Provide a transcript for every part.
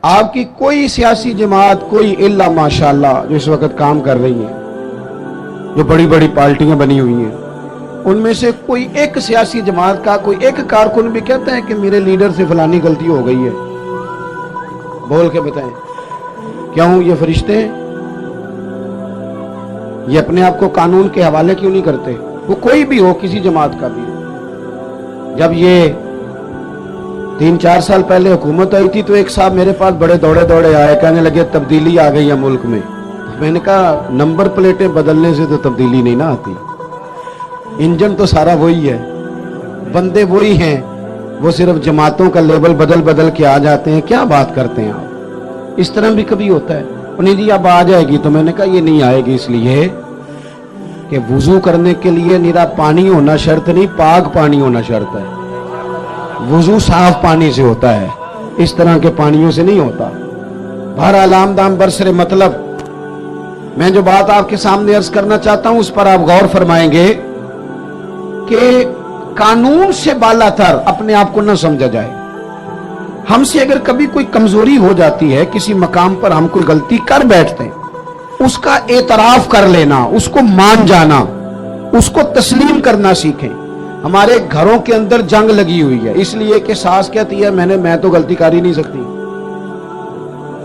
आपकी कोई सियासी जमात, कोई इल्ला माशाअल्लाह जो इस वक्त काम कर रही है, जो बड़ी बड़ी पार्टियां बनी हुई हैं, उनमें से कोई एक सियासी जमात का कोई एक कारकुन भी कहता है कि मेरे लीडर से फलानी गलती हो गई है? बोल के बताएं। क्यों? ये फरिश्ते हैं, ये अपने आप को कानून के हवाले क्यों नहीं करते? वो कोई भी हो, किसी जमात का भी हो। जब ये 3-4 साल पहले हुकूमत आई थी तो एक साहब मेरे पास बड़े दौड़े दौड़े आए, कहने लगे तब्दीली आ गई है मुल्क में। मैंने कहा नंबर प्लेटें बदलने से तो तब्दीली नहीं ना आती, इंजन तो सारा वही है, बंदे वही हैं, वो सिर्फ जमातों का लेबल बदल बदल के आ जाते हैं। क्या बात करते हैं आप? इस तरह भी कभी होता है? नहीं जी अब आ जाएगी। तो मैंने कहा ये नहीं आएगी इसलिए कि वुजू करने के लिए निरा पानी होना शर्त नहीं, पाक पानी होना शर्त है। वुजू साफ पानी से होता है, इस तरह के पानियों से नहीं होता। बहरहाल आमदाम बरसरे मतलब मैं जो बात आपके सामने अर्ज करना चाहता हूं उस पर आप गौर फरमाएंगे कि कानून से बालातर अपने आप को न समझा जाए। हमसे अगर कभी कोई कमजोरी हो जाती है, किसी मकाम पर हम कोई गलती कर बैठते हैं, उसका एतराफ कर लेना, उसको मान जाना, उसको तस्लीम करना सीखें। हमारे घरों के अंदर जंग लगी हुई है इसलिए कि सास कहती है मैं तो गलती कर ही नहीं सकती,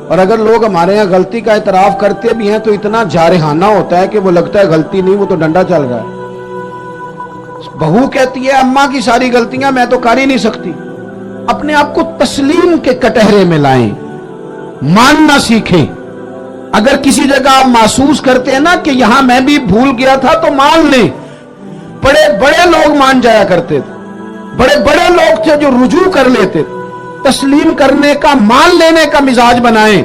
और अगर लोग हमारे यहाँ गलती का एतराफ करते भी हैं तो इतना जारहाना होता है कि वो लगता है गलती नहीं, वो तो डंडा चल रहा है। बहू कहती है अम्मा की सारी गलतियां मैं तो कर ही नहीं सकती। अपने आप को तस्लीम के कटहरे में लाएं, मानना सीखें। अगर किसी जगह आप महसूस करते हैं ना कि यहां मैं भी भूल गया था तो मान लें। बड़े बड़े लोग मान जाया करते थे, बड़े बड़े लोग थे जो रुजू कर लेते थे। तस्लीम करने का, मान लेने का मिजाज बनाएं।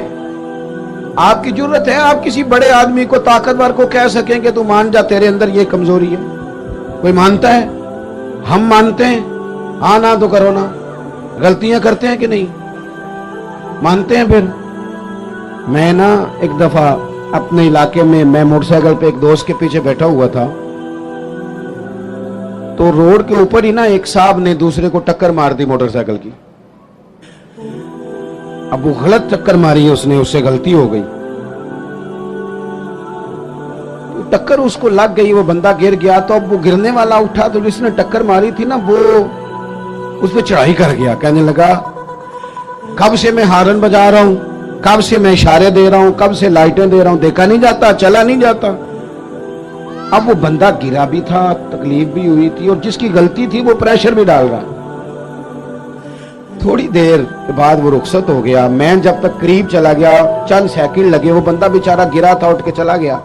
आपकी जरूरत है आप किसी बड़े आदमी को, ताकतवर को कह सकें कि तू मान जा, तेरे अंदर ये कमजोरी है। कोई मानता है? हम मानते हैं? हाँ ना तो करो ना। गलतियां करते हैं कि नहीं? मानते हैं। फिर मैं ना एक दफा अपने इलाके में, मैं मोटरसाइकिल पे एक दोस्त के पीछे बैठा हुआ था, तो रोड के ऊपर ही ना एक साहब ने दूसरे को टक्कर मार दी मोटरसाइकिल की। अब वो गलत टक्कर मारी है उसने, उससे गलती हो गई, तो टक्कर उसको लग गई, वो बंदा गिर गया। तो अब वो गिरने वाला उठा तो जिसने टक्कर मारी थी ना वो उस पर चढ़ाई कर गया, कहने लगा कब से मैं हारन बजा रहा हूं, कब से मैं इशारे दे रहा हूं, कब से लाइटें दे रहा हूं, देखा नहीं जाता, चला नहीं जाता। अब वो बंदा गिरा भी था, तकलीफ भी हुई थी, और जिसकी गलती थी वो प्रेशर भी डाल रहा। थोड़ी देर के बाद वो रुखसत हो गया। मैं जब तक करीब चला गया, चंद सेकंड लगे, वो बंदा बेचारा गिरा था, उठ के चला गया।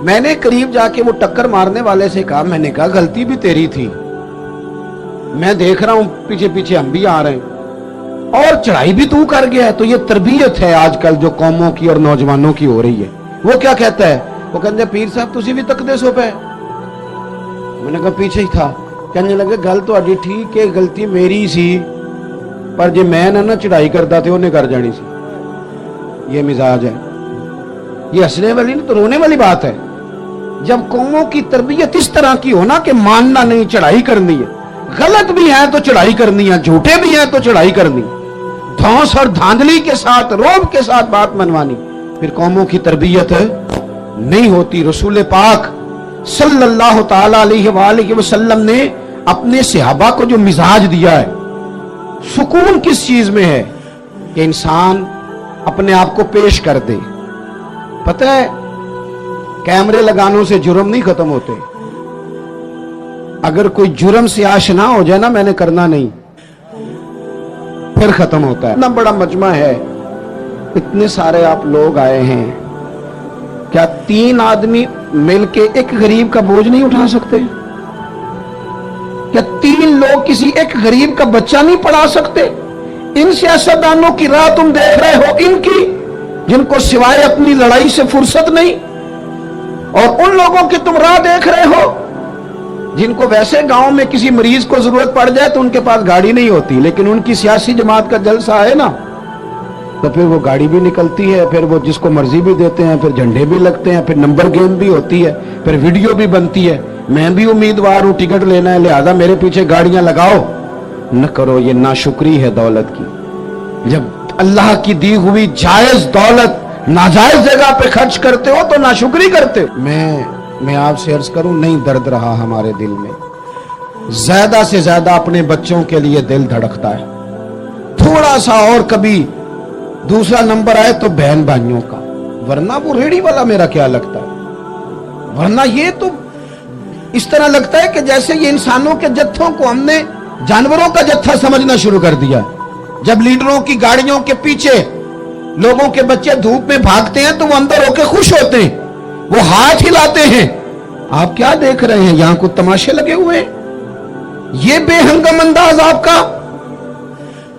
मैंने करीब जाके वो टक्कर मारने वाले से कहा, मैंने कहा गलती भी तेरी थी, मैं देख रहा हूं पीछे पीछे हम भी आ रहे हैं, और चढ़ाई भी तू कर गया है। तो ये तरबियत है आजकल जो कौमों की और नौजवानों की हो रही है। वो क्या कहता है? वो कहते पीर साहब तुसी भी तकदे सो पे। मैंने कहा पीछे ही था। कहने लगे गल तो अभी ठीक है, गलती मेरी सी, पर जे मैं ना चढ़ाई करता थे उन्हें कर जानी सी। ये मिजाज है, ये हंसने वाली नहीं तो रोने वाली बात है। जब कौमों की तरबियत इस तरह की हो ना कि मानना नहीं, चढ़ाई करनी है, गलत भी है तो चढ़ाई करनी है, झूठे भी हैं तो चढ़ाई करनी, धौंस और धांधली के साथ, रोब के साथ बात मनवानी, फिर कौमों की तरबियत नहीं होती। रसूल पाक सल्लल्लाहु ताला अलैहि वसल्लम ने अपने सहाबा को जो मिजाज दिया है, सुकून किस चीज में है कि इंसान अपने आप को पेश कर दे। पता है कैमरे लगानों से जुर्म नहीं खत्म होते। अगर कोई जुर्म से आशना हो जाए ना, मैंने करना नहीं, फिर खत्म होता है। इतना बड़ा मजमा है, इतने सारे आप लोग आए हैं, क्या 3 आदमी मिलके एक गरीब का बोझ नहीं उठा सकते? क्या 3 लोग किसी एक गरीब का बच्चा नहीं पढ़ा सकते? इन सियासतदानों की राह तुम देख रहे हो, इनकी, जिनको सिवाय अपनी लड़ाई से फुर्सत नहीं, और उन लोगों की तुम राह देख रहे हो जिनको वैसे गांव में किसी मरीज को जरूरत पड़ जाए तो उनके पास गाड़ी नहीं होती, लेकिन उनकी सियासी जमात का जलसा है ना, तो फिर वो गाड़ी भी निकलती है, फिर वो जिसको मर्जी भी देते हैं, फिर झंडे भी लगते हैं, फिर नंबर गेम भी होती है, फिर वीडियो भी बनती है। मैं भी उम्मीदवार हूं, टिकट लेना है, लिहाजा मेरे पीछे गाड़ियां लगाओ। न करो, ये नाशुक्री है दौलत की। जब अल्लाह की दी हुई जायज दौलत नाजायज जगह पे खर्च करते हो तो नाशुक्री करते हो। मैं आपसे अर्ज करूं, नहीं दर्द रहा हमारे दिल में, ज्यादा से ज्यादा अपने बच्चों के लिए दिल धड़कता है। थोड़ा सा और कभी दूसरा नंबर आए तो बहन भाइयों का, वरना वो रेडी वाला मेरा क्या लगता है। वरना ये तो इस तरह लगता है कि जैसे ये इंसानों के जत्थों को हमने जानवरों का जत्था समझना शुरू कर दिया। जब लीडरों की गाड़ियों के पीछे लोगों के बच्चे धूप में भागते हैं तो वो अंदर होकर खुश होते हैं, वो हाथ हिलाते हैं। आप क्या देख रहे हैं, यहां कुछ तमाशे लगे हुए हैं। ये बेहंगम अंदाज आपका,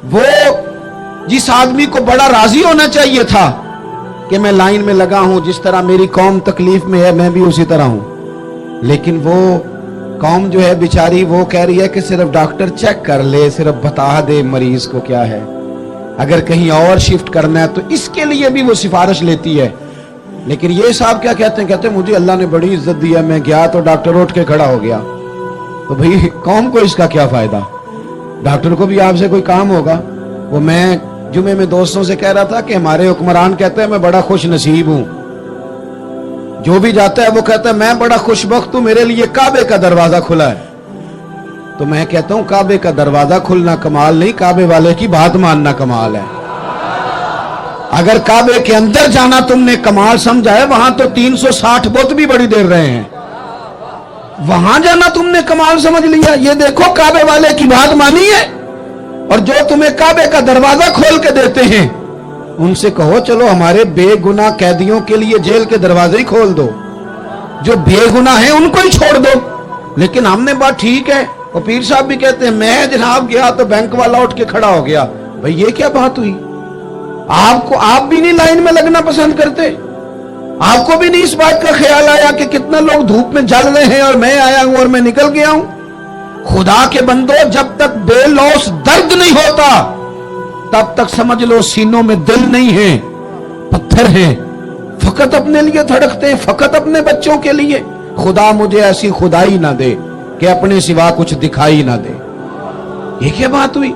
वो जिस आदमी को बड़ा राजी होना चाहिए था कि मैं लाइन में लगा हूं, जिस तरह मेरी कौम तकलीफ में है मैं भी उसी तरह हूं, लेकिन वो कौम जो है बेचारी वो कह रही है कि सिर्फ डॉक्टर चेक कर ले, सिर्फ बता दे मरीज को क्या है, अगर कहीं और शिफ्ट करना है तो इसके लिए भी वो सिफारिश लेती है। लेकिन ये साहब क्या कहते हैं, कहते हैं मुझे अल्लाह ने बड़ी इज्जत दी है, मैं गया तो डॉक्टर उठ के खड़ा हो गया। तो भाई कौम को इसका क्या फायदा, डॉक्टर को भी आपसे कोई काम होगा। वो मैं जुमे में दोस्तों से कह रहा था कि हमारे हुक्मरान कहते हैं मैं बड़ा खुश नसीब हूं, जो भी जाता है वो कहता है मैं बड़ा खुशबख्त हूं, मेरे लिए काबे का दरवाजा खुला है। तो मैं कहता हूं काबे का दरवाजा खुलना कमाल नहीं, काबे वाले की बात मानना कमाल है। अगर काबे के अंदर जाना तुमने कमाल समझा है, वहां तो 360 बुत भी बड़ी देर रहे हैं, वहां जाना तुमने कमाल समझ लिया। ये देखो काबे वाले की बात मानी है, और जो तुम्हें काबे का दरवाजा खोल के देते हैं उनसे कहो चलो हमारे बेगुनाह कैदियों के लिए जेल के दरवाजे ही खोल दो, जो बेगुनाह है उनको ही छोड़ दो। लेकिन हमने बात ठीक है, और पीर साहब भी कहते हैं मैं जनाब गया तो बैंक वाला उठ के खड़ा हो गया। भाई ये क्या बात हुई, आपको आप भी नहीं लाइन में लगना पसंद करते, आपको भी नहीं इस बात का ख्याल आया कि कितना लोग धूप में जल रहे हैं और मैं आया हूं और मैं निकल गया हूं। खुदा के बंदो, जब तक बेलौस दर्द नहीं होता तब तक समझ लो सीनों में दिल नहीं है, पत्थर हैं, फकत अपने लिए धड़कते हैं, फकत अपने बच्चों के लिए। खुदा मुझे ऐसी खुदाई ना दे कि अपने सिवा कुछ दिखाई ना दे। ये क्या बात हुई।